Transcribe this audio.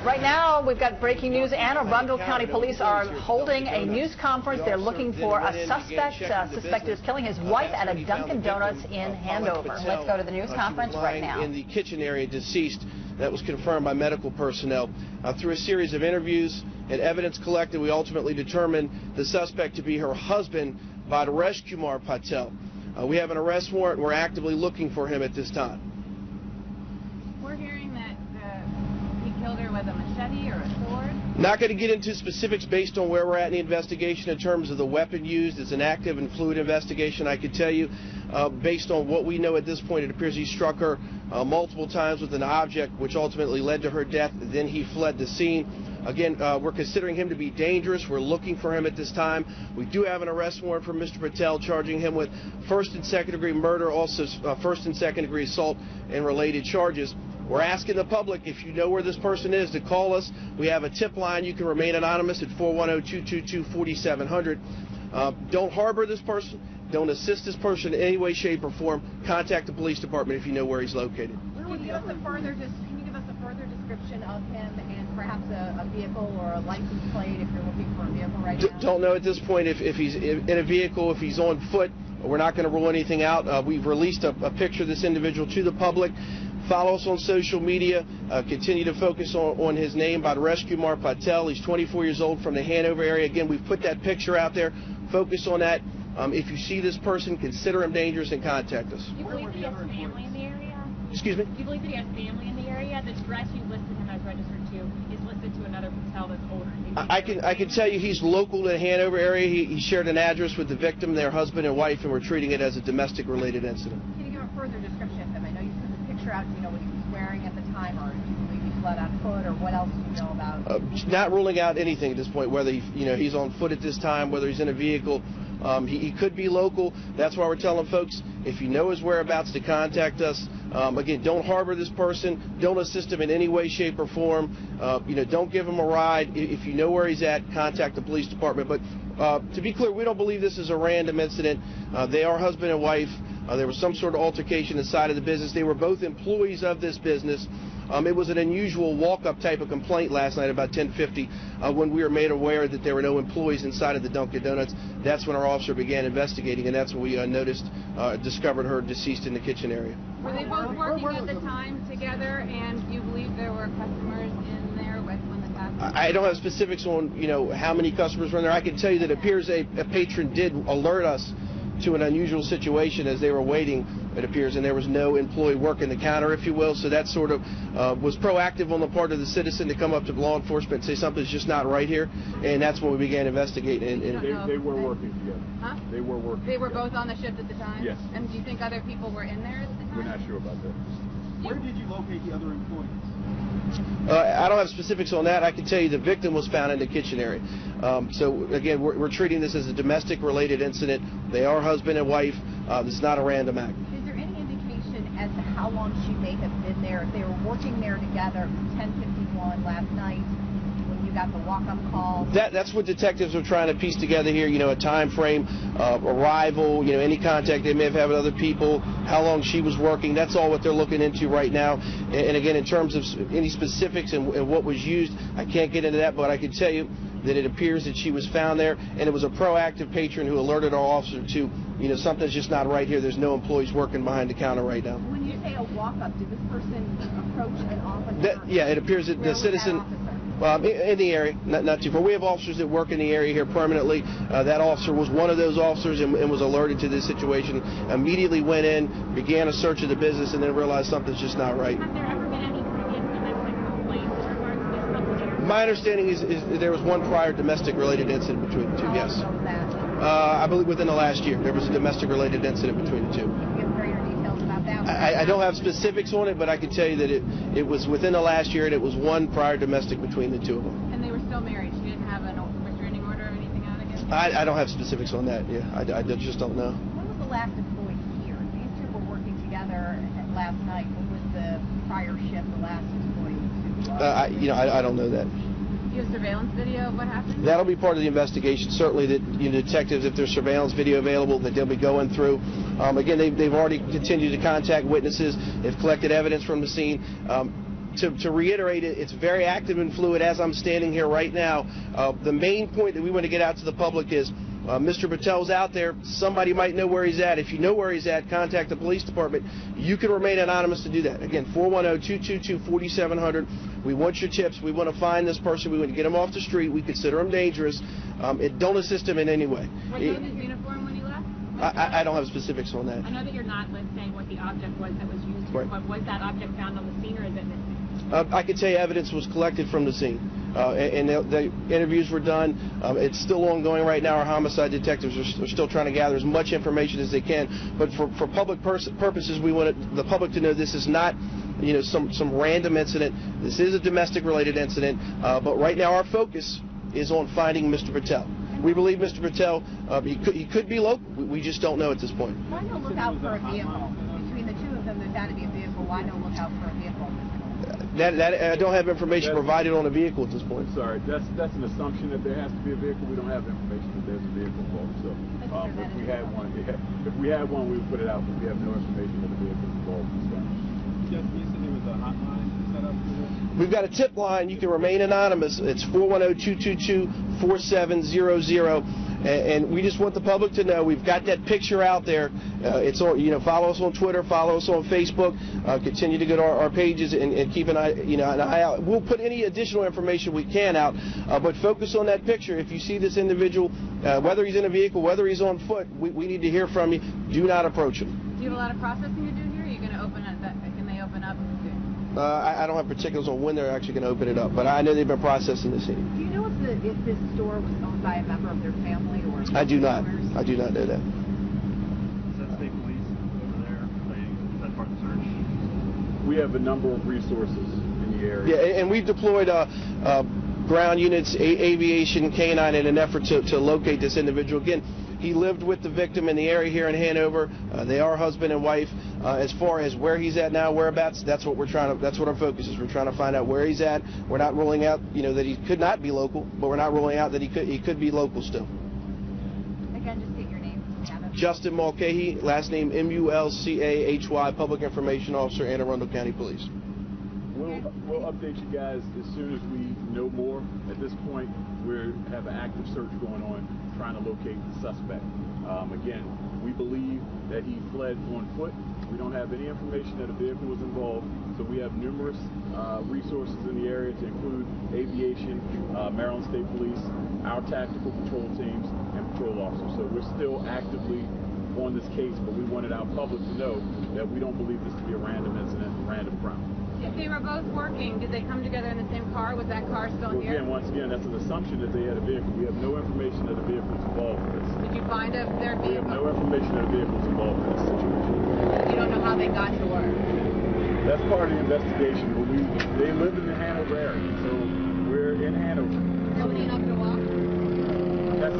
Right now, we've got breaking news, and Arundel County Police are holding a news conference. They're looking for a suspect. Suspected is killing his wife at a Dunkin' Donuts in Hanover. Let's go to the news conference right now. In the kitchen area, deceased. That was confirmed by medical personnel. Through a series of interviews and evidence collected, we ultimately determined the suspect to be her husband, Bhadesh Kumar Patel. We have an arrest warrant. We're actively looking for him at this time. We're hearing that he killed her with a machete or a sword. Not going to get into specifics based on where we're at in the investigation in terms of the weapon used. It's an active and fluid investigation. I could tell you, based on what we know at this point, it appears he struck her multiple times with an object, which ultimately led to her death. Then he fled the scene. Again, we're considering him to be dangerous. We're looking for him at this time. We do have an arrest warrant for Mr. Patel, charging him with first and second degree murder, also first and second degree assault and related charges. We're asking the public, if you know where this person is, to call us. We have a tip line. You can remain anonymous at 410-222-4700. Don't harbor this person. Don't assist this person in any way, shape, or form. Contact the police department if you know where he's located. Can you give us a further description of him and perhaps a vehicle or a license plate if you're looking for a vehicle right now? Don't know at this point if he's in a vehicle, if he's on foot. We're not going to rule anything out. We've released a picture of this individual to the public. Follow us on social media. Continue to focus on his name, Bhadesh Kumar Patel. He's 24 years old, from the Hanover area. Again, we've put that picture out there. Focus on that. If you see this person, consider him dangerous and contact us. Do you believe that he has family in the area? Excuse me? Do you believe that he has family in the area? The address you listed him as registered to is listed to another Patel that's older. I can tell you he's local to the Hanover area. He shared an address with the victim, their husband and wife, and we're treating it as a domestic-related incident. Can you give a further description of him? I know you put the picture out. Do you know what he was wearing at the time, or do you believe he fled on foot, or what else do you know about? Not ruling out anything at this point, whether he's on foot at this time, whether he's in a vehicle. He could be local. That's why we're telling folks, if you know his whereabouts, to contact us. Again, don't harbor this person. Don't assist him in any way, shape, or form. Don't give him a ride. If you know where he's at, contact the police department. But to be clear, we don't believe this is a random incident. They are husband and wife. There was some sort of altercation inside of the business. They were both employees of this business. It was an unusual walk-up type of complaint last night about 10:50 when we were made aware that there were no employees inside of the Dunkin' Donuts. That's when our officer began investigating, and that's when we discovered her deceased in the kitchen area. Were they both working at the time together, and you believe there were customers in there when this happened? I don't have specifics on how many customers were in there. I can tell you that it appears a patron did alert us to an unusual situation as they were waiting, it appears, and there was no employee working the counter, if you will. So that sort of was proactive on the part of the citizen to come up to law enforcement and say something's just not right here, and that's when we began investigating. They were working together. Huh? They were working. They were both on the shift at the time? Yes. And do you think other people were in there at the time? We're not sure about that. Where did you locate the other employees? I don't have specifics on that. I can tell you the victim was found in the kitchen area. So again, we're treating this as a domestic-related incident. They are husband and wife. It's not a random act. Is there any indication as to how long she may have been there? If they were working there together from 10:51 last night when you got the walk-up call? That's what detectives are trying to piece together here. A time frame, arrival, any contact they may have had with other people, how long she was working. That's all what they're looking into right now. And again, in terms of any specifics and what was used, I can't get into that, but I can tell you that it appears that she was found there, and it was a proactive patron who alerted our officer to, something's just not right here. There's no employees working behind the counter right now. When you say a walk-up, did this person approach an officer? Yeah, it appears that the citizen... in the area, not too far. We have officers that work in the area here permanently. That officer was one of those officers and was alerted to this situation. Immediately went in, began a search of the business, and then realized something's just not right. Have there ever been any previous domestic complaints in regards to this couple here? My understanding is there was one prior domestic-related incident between the two, yes. I believe within the last year there was a domestic-related incident between the two. Give greater details about that. I don't have specifics on it, but I can tell you that it was within the last year, and it was one prior domestic between the two of them. And they were still married? She didn't have a restraining order or anything out against her? I don't have specifics on that. Yeah, I just don't know. When was the last employee here? These two were working together last night. When was the prior shift, the last employee? I don't know that. Do you have surveillance video of what happened? That'll be part of the investigation. Certainly, that detectives, if there's surveillance video available, that they'll be going through. Again, they've already continued to contact witnesses. They've collected evidence from the scene. to reiterate it, it's very active and fluid as I'm standing here right now. The main point that we want to get out to the public is Mr. Patel's out there. Somebody might know where he's at. If you know where he's at, contact the police department. You can remain anonymous to do that. Again, 410-222-4700. We want your tips. We want to find this person. We want to get him off the street. We consider him dangerous. Don't assist him in any way. Was he in his uniform when he left? I don't have specifics on that. I know that you're not saying what the object was that was used here, but was that object found on the scene or is it missing? I can tell you evidence was collected from the scene, and the interviews were done. It's still ongoing right now. Our homicide detectives are still trying to gather as much information as they can. But for public purposes, we want the public to know this is not, some random incident. This is a domestic-related incident. But right now, our focus is on finding Mr. Patel. We believe Mr. Patel, he could be local. We just don't know at this point. Why no look out for a vehicle? Between the two of them, there's got to be a vehicle. Why no look out for a vehicle? I don't have information provided on a vehicle at this point. Sorry, that's an assumption that there has to be a vehicle. We don't have information that there's a vehicle involved. So if we had one, we would put it out, but we have no information that a vehicle is involved. Jeff, you said there was a hotline set up for this? We've got a tip line. You can remain anonymous. It's 410-222-4700. And we just want the public to know we've got that picture out there. It's on, follow us on Twitter, follow us on Facebook, continue to go to our pages and keep an eye out. We'll put any additional information we can out, but focus on that picture. If you see this individual, whether he's in a vehicle, whether he's on foot, we need to hear from you. Do not approach him. Do you have a lot of processing to do here? Are you going to open up can they open up? I don't have particulars on when they're actually going to open it up, but I know they've been processing the scene. Do you know if this store was owned by a member of their family or? I do not. I do not know that. Is that state police over there? Is that part of the search? We have a number of resources in the area. Yeah, and we've deployed ground units, aviation, canine in an effort to locate this individual. Again, he lived with the victim in the area here in Hanover. They are husband and wife. As far as where he's at now, whereabouts, that's what our focus is. We're trying to find out where he's at. We're not ruling out, that he could not be local, but we're not ruling out that he could be local still. Again, just state your name. Justin Mulcahy, last name Mulcahy, Public Information Officer, Anne Arundel County Police. We'll update you guys as soon as we know more. At this point, we have an active search going on, trying to locate the suspect. Again, we believe that he fled on foot. We don't have any information that a vehicle was involved, so we have numerous resources in the area to include aviation, Maryland State Police, our tactical patrol teams, and patrol officers. So we're still actively on this case, but we wanted our public to know that we don't believe this to be a random incident, random crime. If they were both working, did they come together in the same car? Was that car still here? Again, once again, that's an assumption that they had a vehicle. We have no information that a vehicle is involved in this. Did you find their vehicle? We have no information that a vehicle is involved in this situation. You don't know how they got to work. That's part of the investigation. But they live in the Hanover area, so we're in Hanover. Nobody enough to walk? That's